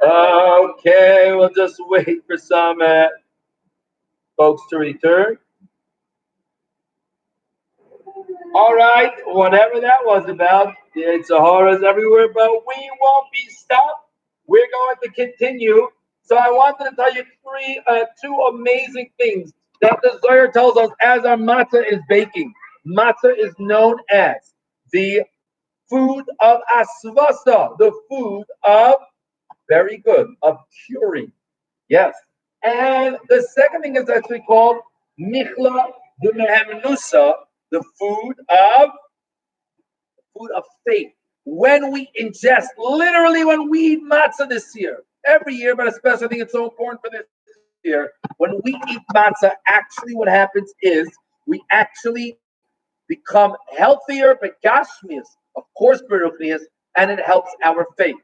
Okay, we'll just wait for some folks to return. All right, whatever that was about, it's a horrors everywhere, but we won't be stopped. We're going to continue. So I wanted to tell you two amazing things that the Zohar tells us as our matzah is baking. Matzah is known as the food of asvasa, the food of very good, of curing. Yes. And the second thing is actually called michla de mehemnusa, the food of faith. When we ingest, literally when we eat matzah this year, every year, but especially I think it's so important for this year, when we eat matzah, actually what happens is we actually become healthier, but gashmias, of course, beruchnias, and it helps our faith.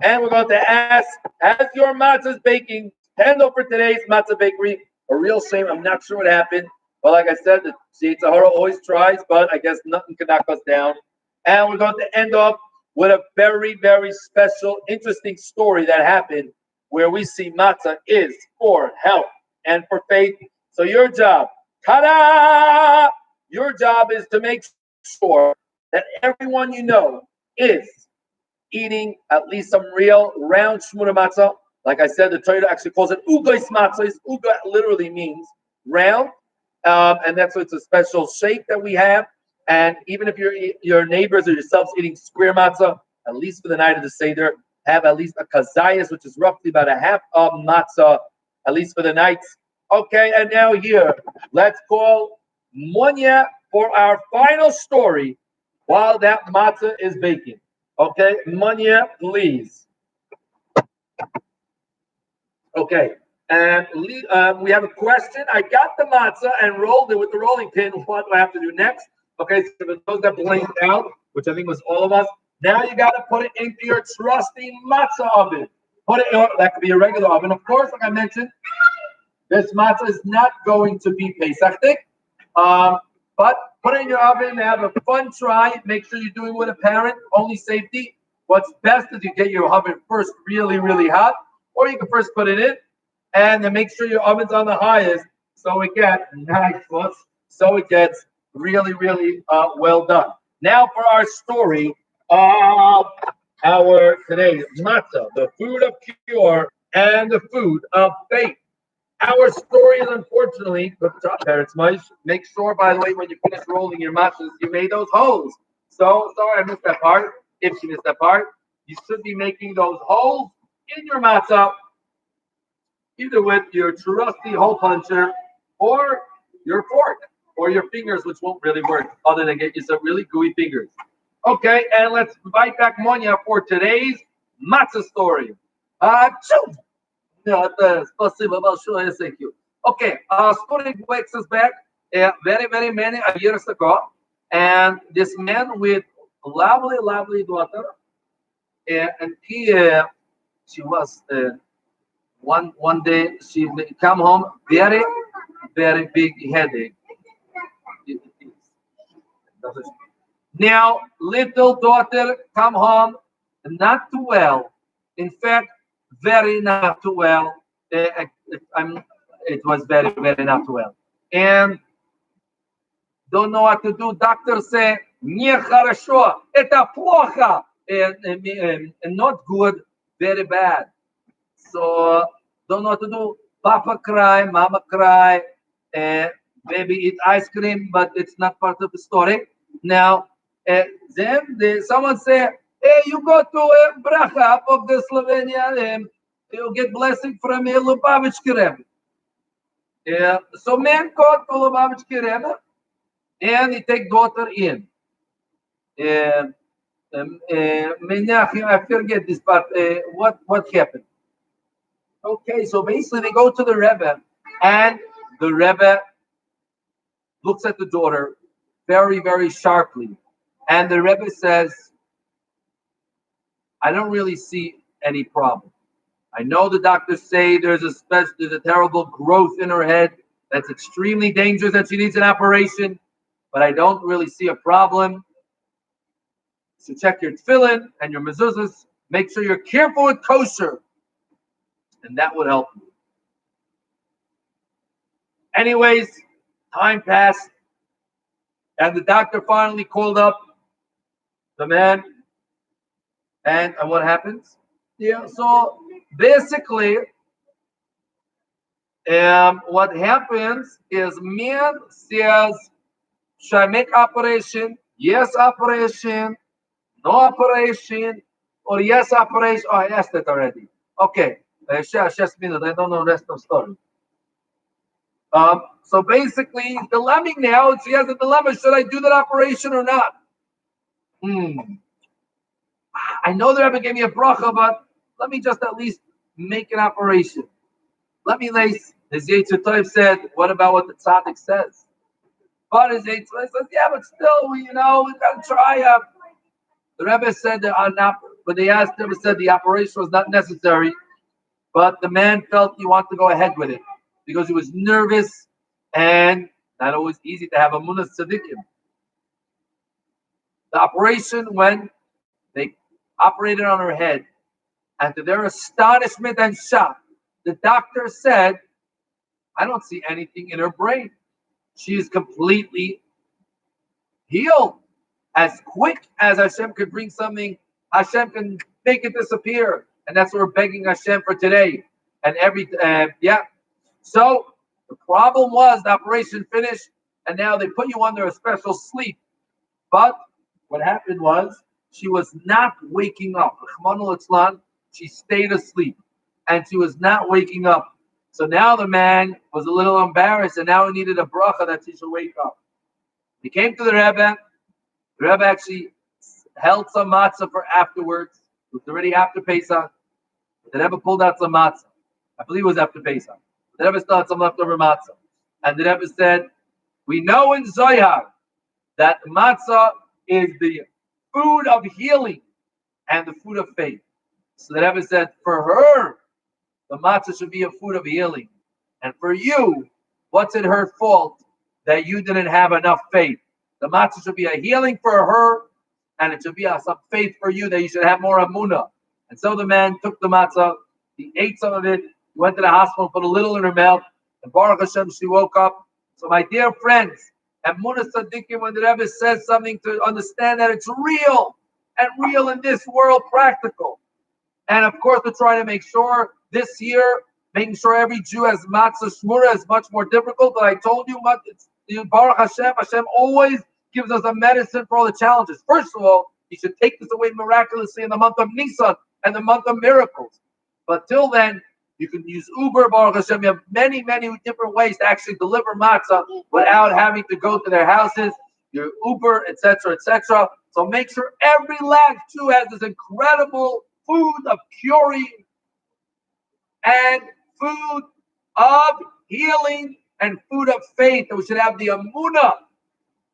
And we're going to ask, as your matzah is baking, stand over today's matzah bakery. A real shame, I'm not sure what happened. But like I said, the Sahara always tries, but I guess nothing can knock us down. And we're going to end up with a very, very special, interesting story that happened where we see matzah is for health and for faith. So your job, ta-da! Your job is to make sure that everyone you know is eating at least some real round shmura matzah. Like I said, the Torah actually calls it ugais matzah. Uga literally means round, and that's it's a special shape that we have. And even if your neighbors or yourselves eating square matzah, at least for the night of the seder, have at least a kazayas, which is roughly about a half of matzah, at least for the nights. Okay, and now here, let's call Monya for our final story while that matzah is baking. Okay, Monya, please. Okay, and we have a question. I got the matzah and rolled it with the rolling pin. What do I have to do next? Okay, so for those that blanked out, which I think was all of us, now you got to put it into your trusty matzah oven. Put it in, that could be a regular oven. Of course, like I mentioned, this matzah is not going to be Pesachdik, but put it in your oven, have a fun try. Make sure you're doing it with a parent, only safety. What's best is you get your oven first really, really hot, or you can first put it in, and then make sure your oven's on the highest so it gets nice, so it gets really, really well done. Now for our story of our today's matzah, the food of cure and the food of faith. Our story is unfortunately, good job, parents. Make sure, by the way, when you finish rolling your matzahs, you made those holes. So sorry I missed that part. If you missed that part, you should be making those holes in your matzah, either with your trusty hole puncher or your fork or your fingers, which won't really work other than get you some really gooey fingers. Okay, and let's invite back Monya for today's matzah story. Спасибо большое, thank you. Okay, story wakes us back very, very many years ago. And this man with lovely, lovely daughter, and she was one day she come home very, very big headache. Now, little daughter come home not too well. In fact, very not too well. It was very, very not too well. And don't know what to do. Doctor say, нехорошо, это плохо, and not good, very bad. So don't know what to do. Papa cry, mama cry, baby eat ice cream, but it's not part of the story. Now, then someone say, hey, you go to bracha of the Slovenia, you get blessing from Lubavitch Rebbe. So man go to Lubavitch Rebbe, and he take daughter in. Menachem, I forget this part. What happened? Okay, so basically they go to the Rebbe, and the Rebbe looks at the daughter very, very sharply. And the Rebbe says, I don't really see any problem. I know the doctors say there's a terrible growth in her head that's extremely dangerous, that she needs an operation, but I don't really see a problem. So check your tefillin and your mezuzahs, Make sure you're careful with kosher, and that would help you. Anyways, time passed, and the doctor finally called up the man. And what happens? Yeah, so basically, what happens is man says, should I make operation? Yes, operation. No operation. Or yes, operation. Oh, I asked it already. Okay. Just minute. I don't know the rest of the story. So basically, he's dilemmaing now. He has a dilemma. Should I do that operation or not? I know the Rebbe gave me a bracha, but let me just at least make an operation. Let me lace. His Yetzer Tov said, what about what the tzaddik says? But his Yetzer Tov says, yeah, but still, we got to try. The Rebbe said that when they asked him, he said the operation was not necessary, but the man felt he wanted to go ahead with it because he was nervous and not always easy to have a munah tzaddikim. The operation, when they operated on her head, and to their astonishment and shock, the doctor said, I don't see anything in her brain. She is completely healed. As quick as Hashem could bring something, Hashem can make it disappear. And that's what we're begging Hashem for today. And So the problem was the operation finished, and now they put you under a special sleep. But what happened was she was not waking up. She stayed asleep, and she was not waking up. So now the man was a little embarrassed, and now he needed a bracha that she should wake up. He came to the Rebbe. The Rebbe actually held some matzah for afterwards. It was already after Pesach. The Rebbe pulled out some matzah. I believe it was after Pesach. The Rebbe still had some leftover matzah. And the Rebbe said, we know in Zohar that matzah is the food of healing and the food of faith. So the Rebbe said, for her, the matzah should be a food of healing. And for you, what's it her fault that you didn't have enough faith? The matzah should be a healing for her, and it should be some faith for you that you should have more amunah. And so the man took the matzah, he ate some of it, he went to the hospital, put a little in her mouth, and Baruch Hashem, she woke up. So my dear friends, amunah tzaddikim, when the Rebbe says something, to understand that it's real, and real in this world, practical. And of course, we're trying to make sure this year, making sure every Jew has matzah shmura is much more difficult. But I told you, Baruch Hashem always gives us a medicine for all the challenges. First of all, He should take this away miraculously in the month of Nisan and the month of miracles. But till then, you can use Uber, Baruch Hashem. You have many, many different ways to actually deliver matzah without having to go to their houses. Your Uber, etc., etc. So make sure every last Jew has this incredible food of curing and food of healing and food of faith. That we should have the amunah.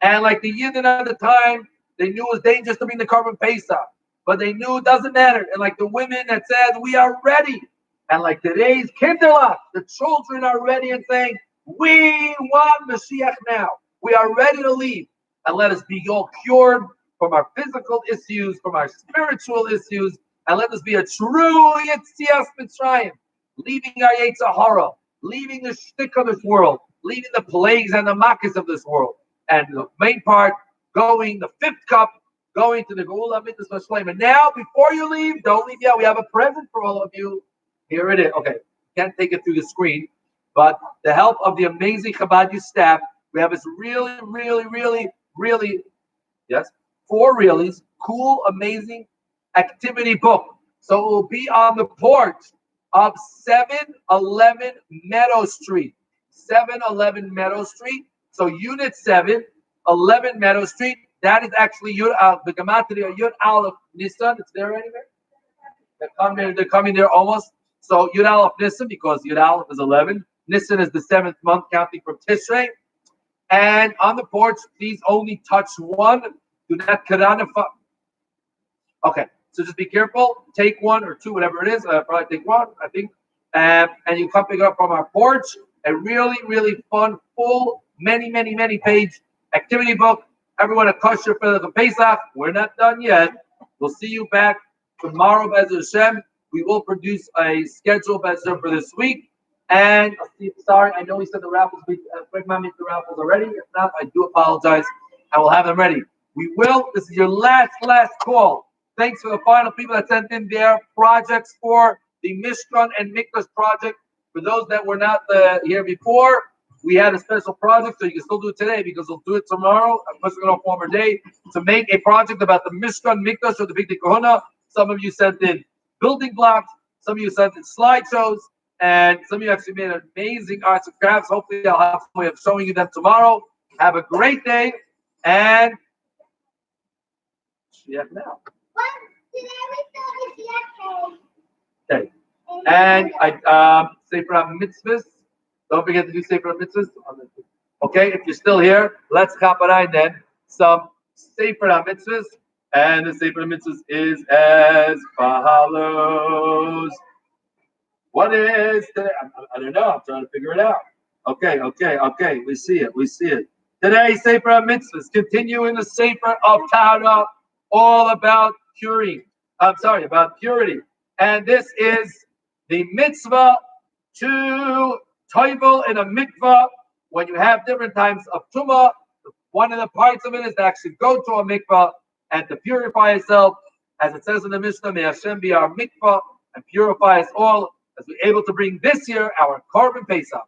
And like the Yidden at the time, they knew it was dangerous to bring the carbon Pesach, but they knew it doesn't matter. And like the women that said, we are ready. And like today's Kinderlach, the children are ready and saying, we want Mashiach now. We are ready to leave. And let us be all cured from our physical issues, from our spiritual issues, and let us be a true Yetzias Mitzrayim, leaving our Yetzer Hara, leaving the shtick of this world, leaving the plagues and the makkahs of this world. And the main part, going, the fifth cup, going to the Geula Mitzvah Shlema. And now, before you leave, don't leave yet. We have a present for all of you. Here it is. Okay, can't take it through the screen, but the help of the amazing Chabad staff, we have this really, yes, 4 reallys, cool, amazing activity book. So it will be on the porch of 711 Meadow Street. 711 Meadow Street. So Unit 7, 11 Meadow Street. That is actually the Gematria Yud Aleph Nisan. It's there anyway? They're coming there almost. So Yud Aleph Nisan, because Yud Aleph is 11. Nisan is the 7th month, counting from Tishrei. And on the porch, please only touch one. Do not karanify. Okay, so just be careful. Take 1 or 2, whatever it is. Probably take 1, I think. And you come pick it up from our porch. A really fun, full, many page activity book. Everyone a kosher for the Pesach. We're not done yet. We'll see you back Tomorrow, Be'ez Hashem, we will produce a schedule Be'ez Hashem for this week. And sorry, I know we said the raffles. Greg Mom made the raffles already. If not, I do apologize. I will have them ready. We will. This is your last call. Thanks for the final people that sent in their projects for the Mishkan and Mikdash project. For those that were not here before, we had a special project, so you can still do it today because we'll do it tomorrow. I'm pushing it off one more day to make a project about the Mishkan, Mikdash, or the Big Kahuna. Some of you sent in building blocks. Some of you sent in slideshows. And some of you actually made amazing arts and crafts. Hopefully, I'll have some way of showing you them tomorrow. Have a great day. And now. Okay. And I Sefer HaMitzvahs. Don't forget to do Sefer HaMitzvahs. Okay, if you're still here, let's chaparai then some Sefer HaMitzvahs. And the Sefer HaMitzvahs is as follows. What is today? I don't know. I'm trying to figure it out. Okay. We see it. Today, Sefer HaMitzvahs, continuing the Sefer of Torah, all about purity. About purity. And this is the mitzvah to toivel in a mikvah. When you have different types of tumah, one of the parts of it is to actually go to a mikvah and to purify yourself. As it says in the Mishnah, may Hashem be our mikvah and purify us all, as we're able to bring this year our Korban Pesach.